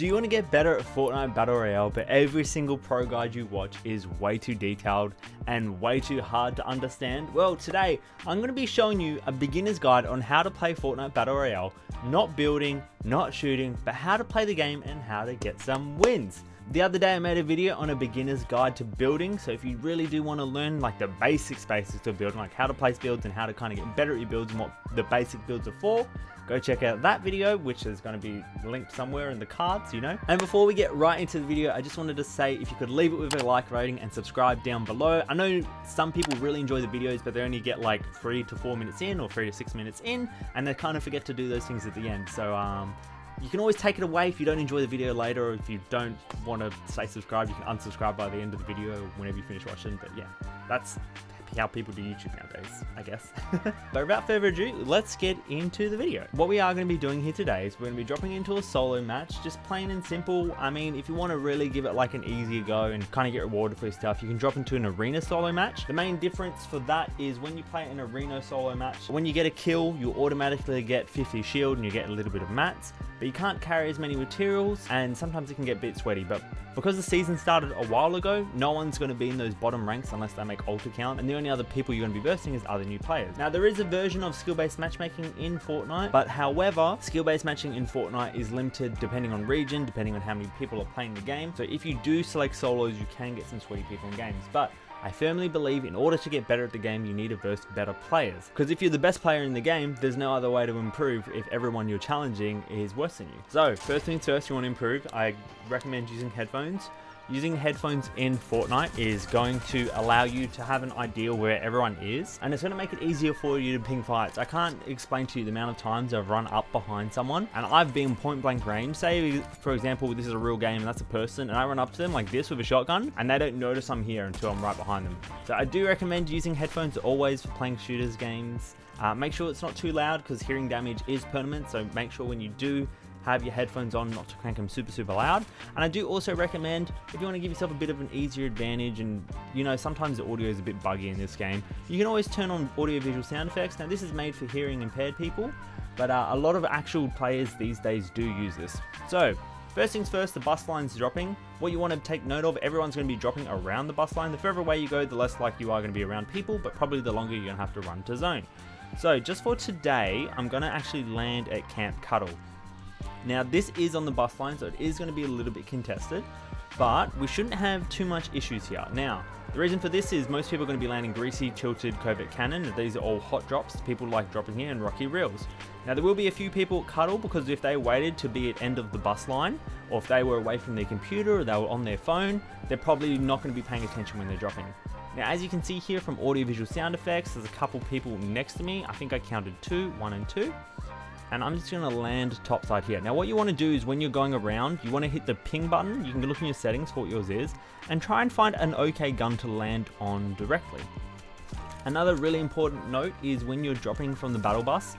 Do you want to get better at Fortnite Battle Royale, but every single pro guide you watch is way too detailed and way too hard to understand? Well, today I'm going to be showing you a beginner's guide on how to play Fortnite Battle Royale, not building, not shooting, but how to play the game and how to get some wins. The other day I made a video on a beginner's guide to building, so if you really do want to learn like the basics of building, like how to place builds and how to kind of get better at your builds and what the basic builds are for, go check out that video, which is going to be linked somewhere in the cards, you know. And before we get right into the video, I just wanted to say if you could leave it with a like rating and subscribe down below. I know some people really enjoy the videos, but they only get like 3 to 4 minutes in or 3 to 6 minutes in, and they kind of forget to do those things at the end. So you can always take it away if you don't enjoy the video later, or if you don't want to stay subscribed, you can unsubscribe by the end of the video or whenever you finish watching. But yeah, that's how people do YouTube nowadays, I guess. But without further ado, let's get into the video. What we are going to be doing here today is we're going to be dropping into a solo match, just plain and simple. I mean, if you want to really give it like an easier go and kind of get rewarded for your stuff, you can drop into an arena solo match. The main difference for that is when you play an arena solo match, when you get a kill, you automatically get 50 shield and you get a little bit of mats, but you can't carry as many materials, and sometimes it can get a bit sweaty. But because the season started a while ago, no one's going to be in those bottom ranks unless they make ult account, and the only other people you're going to be versing is other new players. Now, there is a version of skill-based matchmaking in Fortnite, but however, skill-based matching in Fortnite is limited depending on region, depending on how many people are playing the game. So if you do select solos, you can get some sweaty people in games, but I firmly believe in order to get better at the game, you need to verse better players. Because if you're the best player in the game, there's no other way to improve if everyone you're challenging is worse than you. So first things first, you want to improve, I recommend using headphones. Using headphones in Fortnite is going to allow you to have an idea where everyone is, and it's going to make it easier for you to ping fights. I can't explain to you the amount of times I've run up behind someone and I've been point blank range. Say, for example, this is a real game and that's a person, and I run up to them like this with a shotgun and they don't notice I'm here until I'm right behind them. So I do recommend using headphones always for playing shooters games. Make sure it's not too loud because hearing damage is permanent, so make sure when you do have your headphones on not to crank them super loud. And I do also recommend, if you want to give yourself a bit of an easier advantage, and you know sometimes the audio is a bit buggy in this game, you can always turn on audio visual sound effects. Now this is made for hearing impaired people, but a lot of actual players these days do use this. So first things first, the bus line's dropping. What you want to take note of, everyone's going to be dropping around the bus line. The further away you go, the less likely you are going to be around people, but probably the longer you're going to have to run to zone. So just for today, I'm going to actually land at Camp Cuddle. Now this is on the bus line, so it is going to be a little bit contested, but we shouldn't have too much issues here. Now, the reason for this is most people are going to be landing Greasy, Tilted, Covert Cannon. These are all hot drops. People like dropping here, and Rocky Reels. Now there will be a few people at Cuddle, because if they waited to be at end of the bus line, or if they were away from their computer or they were on their phone, they're probably not going to be paying attention when they're dropping. Now as you can see here from audio visual sound effects, there's a couple people next to me. I think I counted 2, 1 and 2. And I'm just going to land topside here. Now what you want to do is when you're going around, you want to hit the ping button. You can look in your settings for what yours is and try and find an okay gun to land on directly. Another really important note is when you're dropping from the battle bus,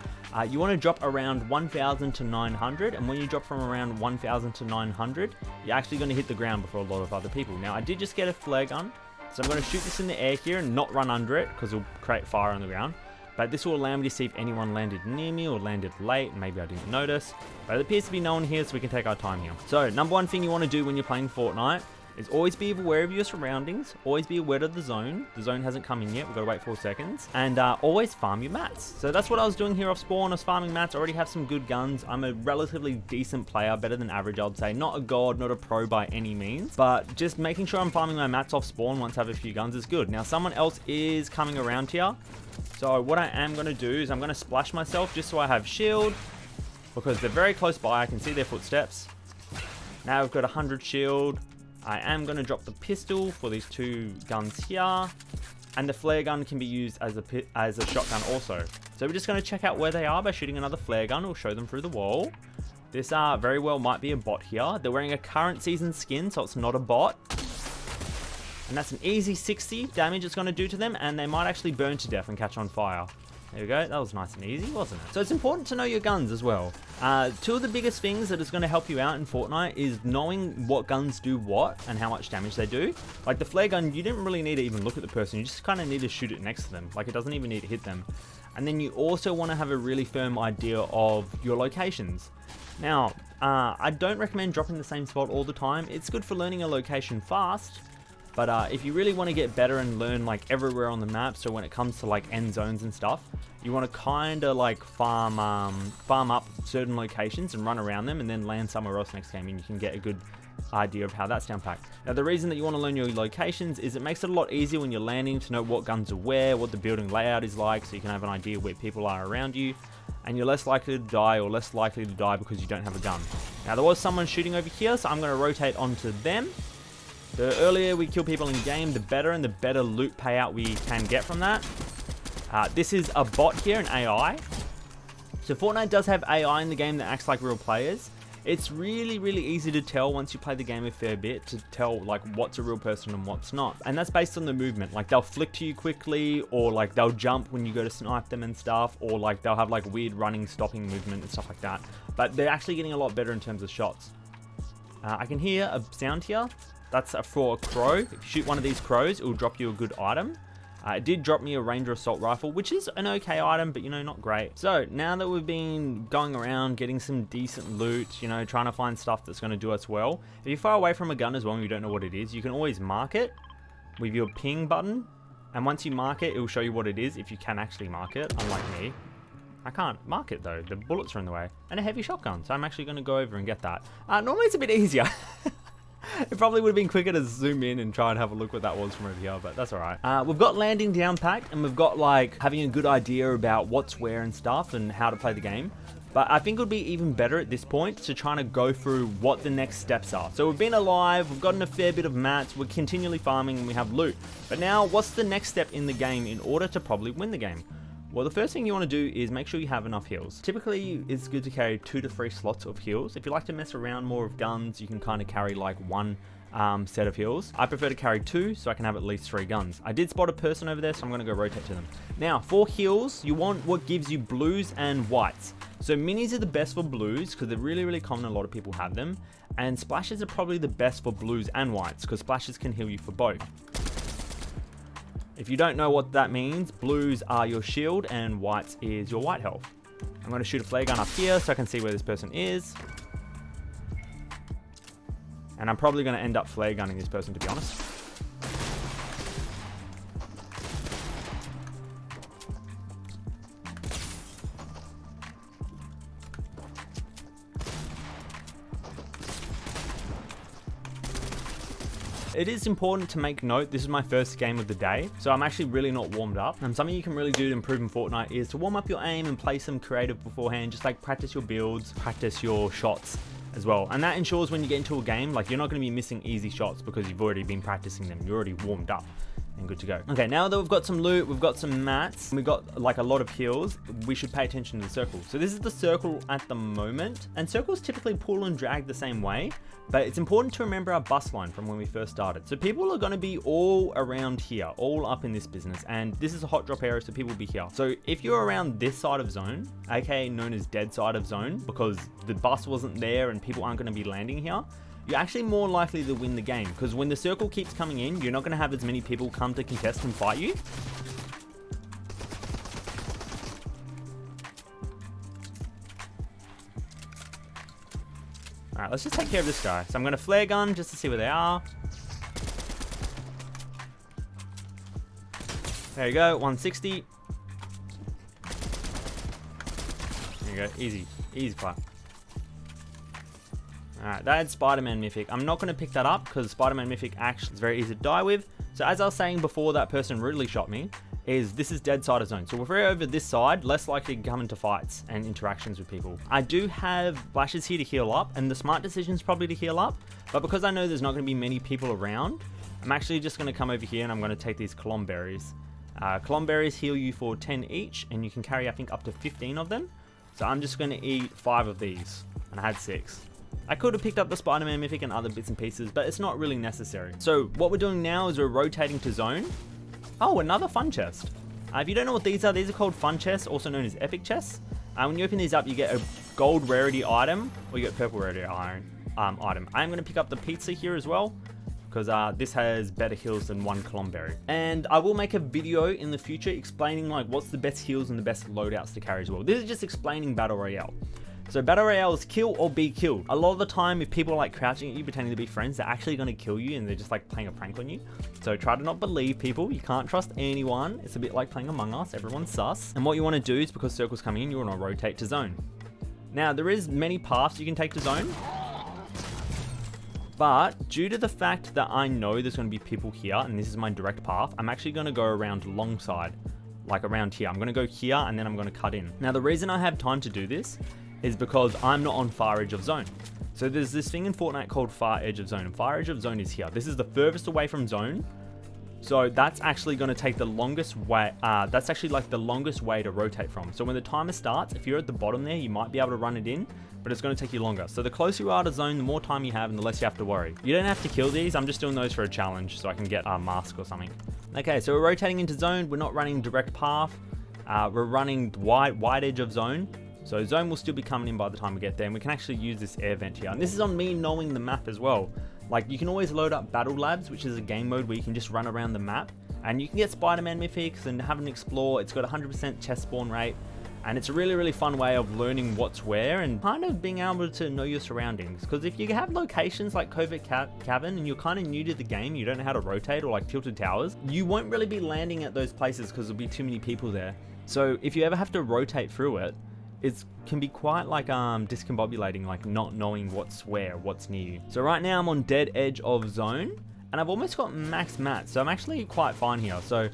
you want to drop around 1000 to 900, and when you drop from around 1000 to 900, you're actually going to hit the ground before a lot of other people. Now I did just get a flare gun, so I'm going to shoot this in the air here and not run under it because it'll create fire on the ground. But this will allow me to see if anyone landed near me or landed late, and maybe I didn't notice. But it appears to be no one here, so we can take our time here. So number one thing you want to do when you're playing Fortnite is always be aware of your surroundings, always be aware of the zone. The zone hasn't come in yet, we've got to wait 4 seconds, and always farm your mats. So that's what I was doing here off spawn. I was farming mats. I already have some good guns. I'm a relatively decent player, better than average I'd say. Not a god, not a pro by any means, but just making sure I'm farming my mats off spawn once I have a few guns is good. Now someone else is coming around here, so what I am going to do is I'm going to splash myself just so I have shield, because they're very close by. I can see their footsteps. Now I've got 100 shield. I am going to drop the pistol for these 2 guns here, and the flare gun can be used as a shotgun also. So we're just going to check out where they are by shooting another flare gun. We'll show them through the wall. This very well might be a bot here. They're wearing a current season skin, so it's not a bot. And that's an easy 60 damage it's going to do to them, and they might actually burn to death and catch on fire. There we go, that was nice and easy, wasn't it? So it's important to know your guns as well. 2 of the biggest things that is going to help you out in Fortnite is knowing what guns do what and how much damage they do. Like the flare gun, you didn't really need to even look at the person, you just kind of need to shoot it next to them. Like it doesn't even need to hit them. And then you also want to have a really firm idea of your locations. Now, I don't recommend dropping the same spot all the time. It's good for learning a location fast, but if you really want to get better and learn like everywhere on the map, so when it comes to like end zones and stuff, you want to kind of like farm up certain locations and run around them and then land somewhere else next game, and you can get a good idea of how that's down packed. Now, the reason that you want to learn your locations is it makes it a lot easier when you're landing to know what guns are where, what the building layout is like, so you can have an idea where people are around you, and you're less likely to die or less likely to die because you don't have a gun. Now, there was someone shooting over here, so I'm going to rotate onto them. The earlier we kill people in game, the better, and the better loot payout we can get from that. This is a bot here, an AI. So Fortnite does have AI in the game that acts like real players. It's really, really easy to tell once you play the game a fair bit to tell like what's a real person and what's not. And that's based on the movement. Like they'll flick to you quickly, or like they'll jump when you go to snipe them and stuff, or like they'll have like weird running, stopping movement and stuff like that. But they're actually getting a lot better in terms of shots. I can hear a sound here. That's for a crow. If you shoot one of these crows, it will drop you a good item. It did drop me a Ranger Assault Rifle, which is an okay item, but you know, not great. So now that we've been going around getting some decent loot, you know, trying to find stuff that's going to do us well, if you're far away from a gun as well and you don't know what it is, you can always mark it with your ping button. And once you mark it, it will show you what it is if you can actually mark it, unlike me. I can't mark it though, the bullets are in the way. And a heavy shotgun, so I'm actually going to go over and get that. Normally it's a bit easier. It probably would have been quicker to zoom in and try and have a look what that was from over here, but that's all right. We've got landing down packed, and we've got like having a good idea about what's where and stuff and how to play the game. But I think it would be even better at this point to try to go through what the next steps are. So we've been alive, we've gotten a fair bit of mats, we're continually farming, and we have loot. But now, what's the next step in the game in order to probably win the game? Well, the first thing you want to do is make sure you have enough heals. Typically, it's good to carry 2 to 3 slots of heals. If you like to mess around more with guns, you can kind of carry like 1 set of heals. I prefer to carry 2 so I can have at least 3 guns. I did spot a person over there, so I'm going to go rotate to them. Now, for heals, you want what gives you blues and whites. So minis are the best for blues because they're really, really common. A lot of people have them. And splashes are probably the best for blues and whites because splashes can heal you for both. If you don't know what that means, blues are your shield and whites is your white health. I'm going to shoot a flare gun up here so I can see where this person is. And I'm probably going to end up flare gunning this person, to be honest. It is important to make note, this is my first game of the day, so I'm actually really not warmed up. And something you can really do to improve in Fortnite is to warm up your aim and play some creative beforehand, just like practice your builds, practice your shots as well. And that ensures when you get into a game, like you're not going to be missing easy shots because you've already been practicing them. You're already warmed up and good to go. Okay, now that we've got some loot, we've got some mats, and we've got like a lot of heals, we should pay attention to the circle. So this is the circle at the moment, and circles typically pull and drag the same way, but it's important to remember our bus line from when we first started. So people are going to be all around here, all up in this business, and this is a hot drop area, so people will be here. So if you're around this side of zone, aka known as dead side of zone, because the bus wasn't there and people aren't going to be landing here, you're actually more likely to win the game, because when the circle keeps coming in, you're not going to have as many people come to contest and fight you. Alright, let's just take care of this guy. So I'm going to flare gun just to see where they are. There you go, 160. There you go, easy. Easy clap. Alright, that had Spider-Man Mythic. I'm not going to pick that up because Spider-Man Mythic actually is very easy to die with. So as I was saying before that person rudely shot me, is this is dead side of zone. So if we're over this side, less likely to come into fights and interactions with people. I do have flashes here to heal up, and the smart decision is probably to heal up. But because I know there's not going to be many people around, I'm actually just going to come over here and I'm going to take these Colomb berries. Colomb berries heal you for 10 each, and you can carry, I think, up to 15 of them. So I'm just going to eat 5 of these, and I had 6. I could have picked up the Spider-Man Mythic and other bits and pieces, but it's not really necessary. So what we're doing now is we're rotating to zone. Oh, another fun chest. If you don't know what these are called fun chests, also known as epic chests. When you open these up, you get a gold rarity item, or you get purple rarity item. I'm going to pick up the pizza here as well, because this has better heals than 1 Colomb berry. And I will make a video in the future explaining like what's the best heals and the best loadouts to carry as well. This is just explaining Battle Royale. So Battle Royale is kill or be killed. A lot of the time, if people are like crouching at you, pretending to be friends, they're actually going to kill you and they're just like playing a prank on you. So try to not believe people. You can't trust anyone. It's a bit like playing Among Us. Everyone's sus. And what you want to do is, because circles coming in, you want to rotate to zone. Now, there is many paths you can take to zone. But due to the fact that I know there's going to be people here, and this is my direct path, I'm actually going to go around long side, like around here. I'm going to go here and then I'm going to cut in. Now, the reason I have time to do this is because I'm not on far edge of zone. So there's this thing in Fortnite called far edge of zone, and far edge of zone is here. This is the furthest away from zone. So that's actually going to take the longest way. That's actually like the longest way to rotate from. So when the timer starts, if you're at the bottom there, you might be able to run it in, but it's going to take you longer. So the closer you are to zone, the more time you have and the less you have to worry. You don't have to kill these. I'm just doing those for a challenge so I can get a mask or something. Okay, so we're rotating into zone. We're not running direct path. We're running wide edge of zone. So zone will still be coming in by the time we get there, and we can actually use this air vent here. And this is on me knowing the map as well. Like, you can always load up Battle Labs, which is a game mode where you can just run around the map, and you can get Spider-Man mythics and have an explore. It's got 100% chest spawn rate, and it's a really, really fun way of learning what's where and kind of being able to know your surroundings. Because if you have locations like Covert Cavern and you're kind of new to the game, you don't know how to rotate, or like Tilted Towers, you won't really be landing at those places because there'll be too many people there. So if you ever have to rotate through it, it can be quite like discombobulating, like not knowing what's where, what's near you. So right now I'm on dead edge of zone, and I've almost got max mats, so I'm actually quite fine here. So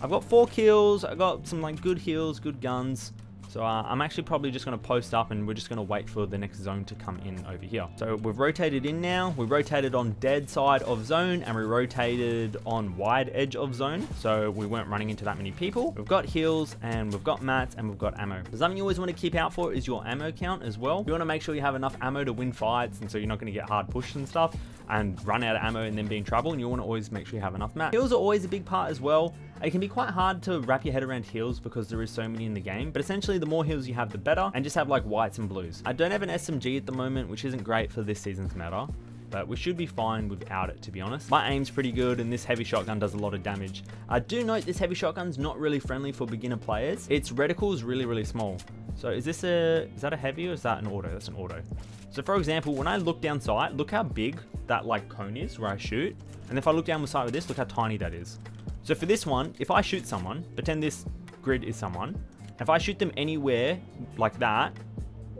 I've got 4 kills, I got some like good heals, good guns. So I'm actually probably just going to post up, and we're just going to wait for the next zone to come in over here. So we've rotated in now. We rotated on dead side of zone, and we rotated on wide edge of zone. So we weren't running into that many people. We've got heals, and we've got mats, and we've got ammo. But something you always want to keep out for is your ammo count as well. You want to make sure you have enough ammo to win fights, and so you're not going to get hard pushed and stuff and run out of ammo and then be in trouble. And you want to always make sure you have enough mats. Heals are always a big part as well. It can be quite hard to wrap your head around heals because there is so many in the game, but essentially the more heals you have, the better, and just have like whites and blues. I don't have an SMG at the moment, which isn't great for this season's meta, but we should be fine without it, to be honest. My aim's pretty good, and this heavy shotgun does a lot of damage. I do note this heavy shotgun's not really friendly for beginner players. Its reticle is really, really small. So is that a heavy, or is that an auto? That's an auto. So for example, when I look down sight, look how big that like cone is where I shoot. And if I look down the sight with this, look how tiny that is. So for this one, if I shoot someone, pretend this grid is someone, if I shoot them anywhere like that,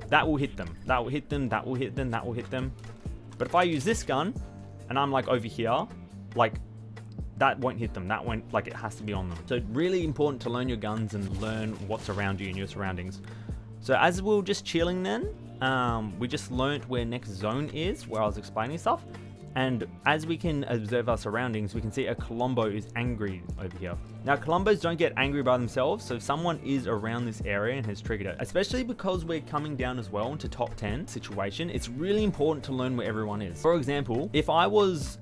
that will hit them. That will hit them, that will hit them, that will hit them. But if I use this gun, and I'm like over here, like that won't hit them. That won't, like it has to be on them. So really important to learn your guns and learn what's around you and your surroundings. So as we were just chilling then, we just learnt where next zone is, where I was explaining stuff. And as we can observe our surroundings, we can see a Colombo is angry over here. Now, Colombos don't get angry by themselves, so if someone is around this area and has triggered it, especially because we're coming down as well into top 10 situation, it's really important to learn where everyone is. For example, if I was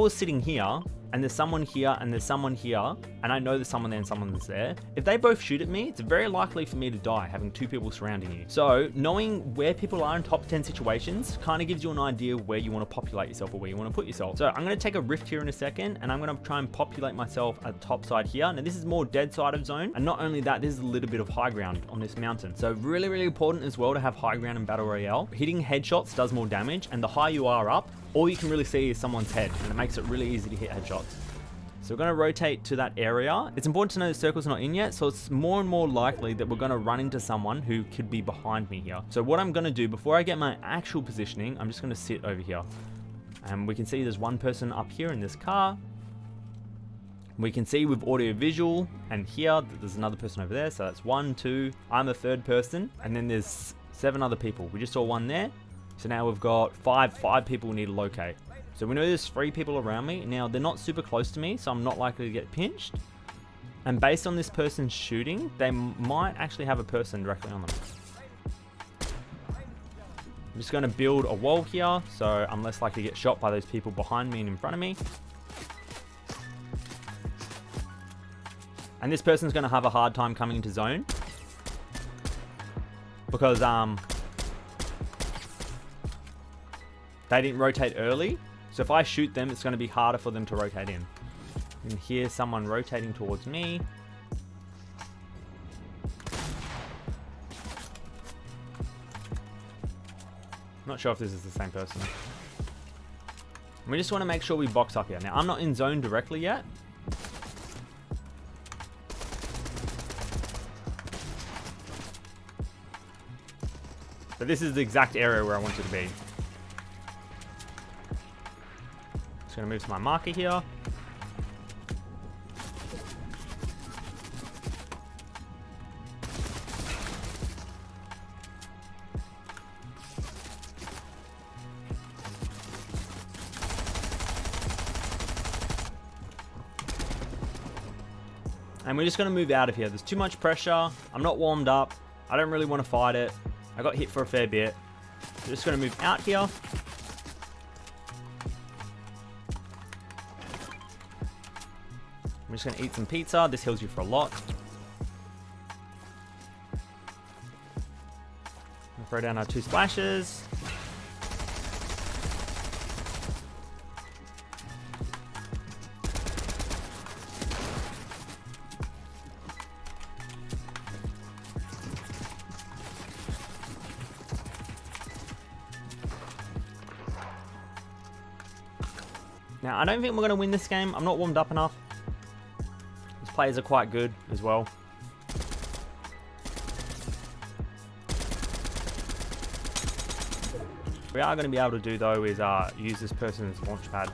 sitting here, and there's someone here, and there's someone here, and I know there's someone there and someone's there, if they both shoot at me, it's very likely for me to die, having 2 people surrounding you. So knowing where people are in top 10 situations kind of gives you an idea where you want to populate yourself or where you want to put yourself. So I'm going to take a rift here in a second, and I'm going to try and populate myself at the top side here. Now this is more dead side of zone, and not only that, this is a little bit of high ground on this mountain. So really, really important as well to have high ground in Battle Royale. Hitting headshots does more damage, and the higher you are up, all you can really see is someone's head, and it makes it really easy to hit headshots. So we're going to rotate to that area. It's important to know the circle's not in yet, so it's more and more likely that we're going to run into someone who could be behind me here. So what I'm going to do, before I get my actual positioning, I'm just going to sit over here. And we can see there's one person up here in this car. We can see with audio visual, and here there's another person over there, so that's 1, 2, I'm the third person, and then there's 7 other people. We just saw one there, so now we've got 5 people we need to locate. So we know there's 3 people around me. Now, they're not super close to me, so I'm not likely to get pinched. And based on this person's shooting, they might actually have a person directly on them. I'm just going to build a wall here, so I'm less likely to get shot by those people behind me and in front of me. And this person's going to have a hard time coming into zone, because they didn't rotate early. So if I shoot them, it's going to be harder for them to rotate in. You can hear someone rotating towards me. Not sure if this is the same person. We just want to make sure we box up here. Now, I'm not in zone directly yet. But this is the exact area where I want it to be. Just going to move to my marker here. And we're just going to move out of here. There's too much pressure. I'm not warmed up. I don't really want to fight it. I got hit for a fair bit. So just going to move out here. I'm just going to eat some pizza. This heals you for a lot. We'll throw down our 2 splashes. Now, I don't think we're going to win this game. I'm not warmed up enough. These players are quite good as well. What we are going to be able to do, though, is use this person's launch pad.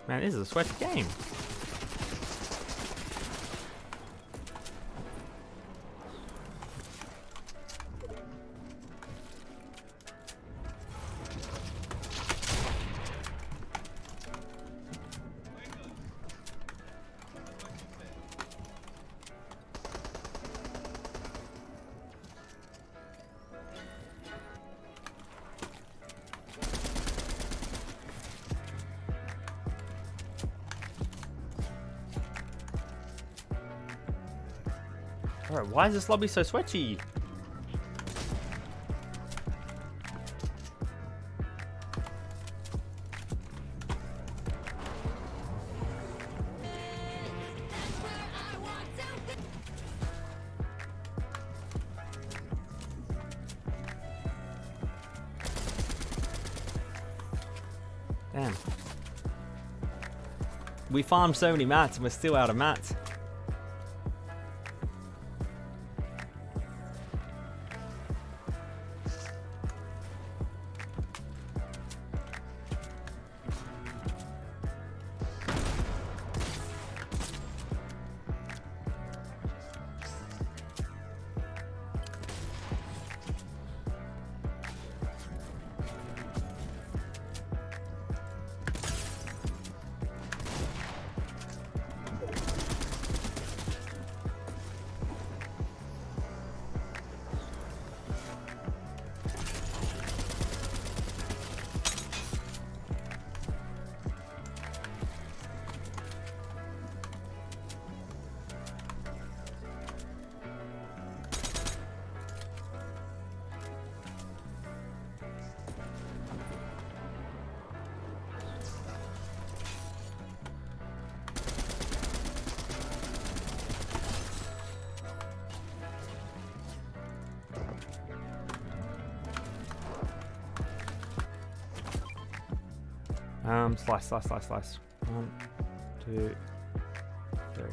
Man, this is a sweaty game. Alright, why is this lobby so sweaty? Damn. We farmed so many mats and we're still out of mats. Slice, slice, slice, slice. 1, 2, 3.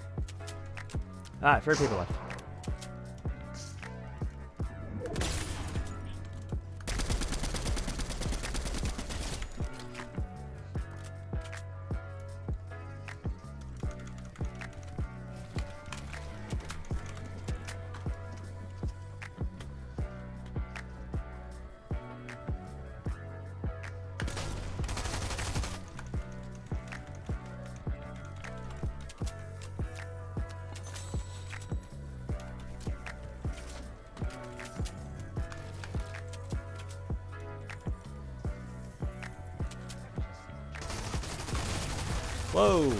Alright, 3 people left. Whoa.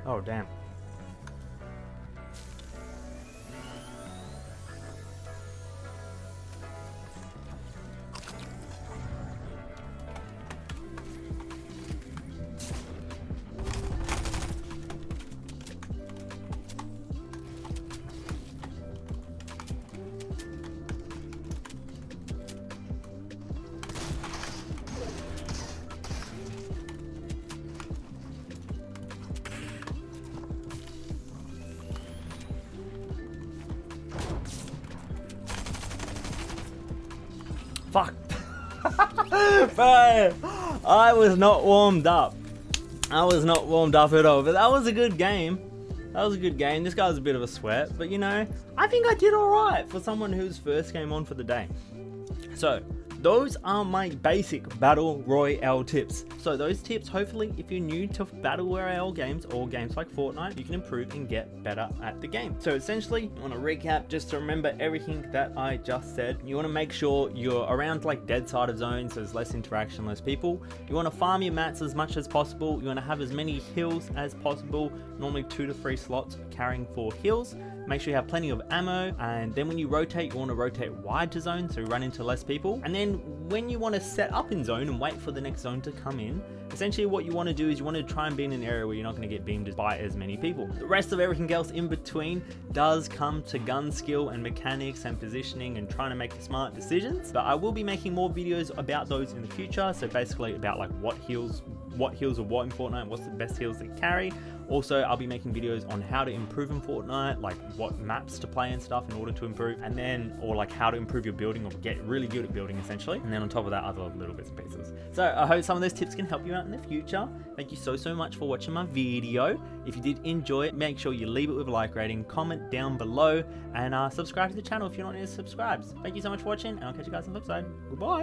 Oh, damn. Fuck. Bro, I was not warmed up. I was not warmed up at all, but that was a good game. That was a good game. This guy was a bit of a sweat, but you know, I think I did alright for someone whose first game on for the day. So, those are my basic Battle Royale tips. So those tips, hopefully, if you're new to Battle Royale games or games like Fortnite, you can improve and get better at the game. So essentially, you want to recap just to remember everything that I just said. You want to make sure you're around like dead side of zones, so there's less interaction, less people. You want to farm your mats as much as possible. You want to have as many heals as possible, normally 2 to 3 slots carrying 4 heals. Make sure you have plenty of ammo, and then when you rotate, you want to rotate wide to zone so you run into less people. And then when you want to set up in zone and wait for the next zone to come in, essentially what you want to do is you want to try and be in an area where you're not going to get beamed by as many people. The rest of everything else in between does come to gun skill and mechanics and positioning and trying to make smart decisions. But I will be making more videos about those in the future. So basically about like what heals are what in Fortnite, what's the best heals to carry. Also, I'll be making videos on how to improve in Fortnite, like what maps to play and stuff in order to improve, and then, or like how to improve your building or get really good at building essentially. And then on top of that, other little bits and pieces. So I hope some of those tips can help you out in the future. Thank you so much for watching my video. If you did enjoy it, make sure you leave it with a like rating, comment down below, and subscribe to the channel if you're not yet subscribed. Thank you so much for watching, and I'll catch you guys on the flip side. Goodbye.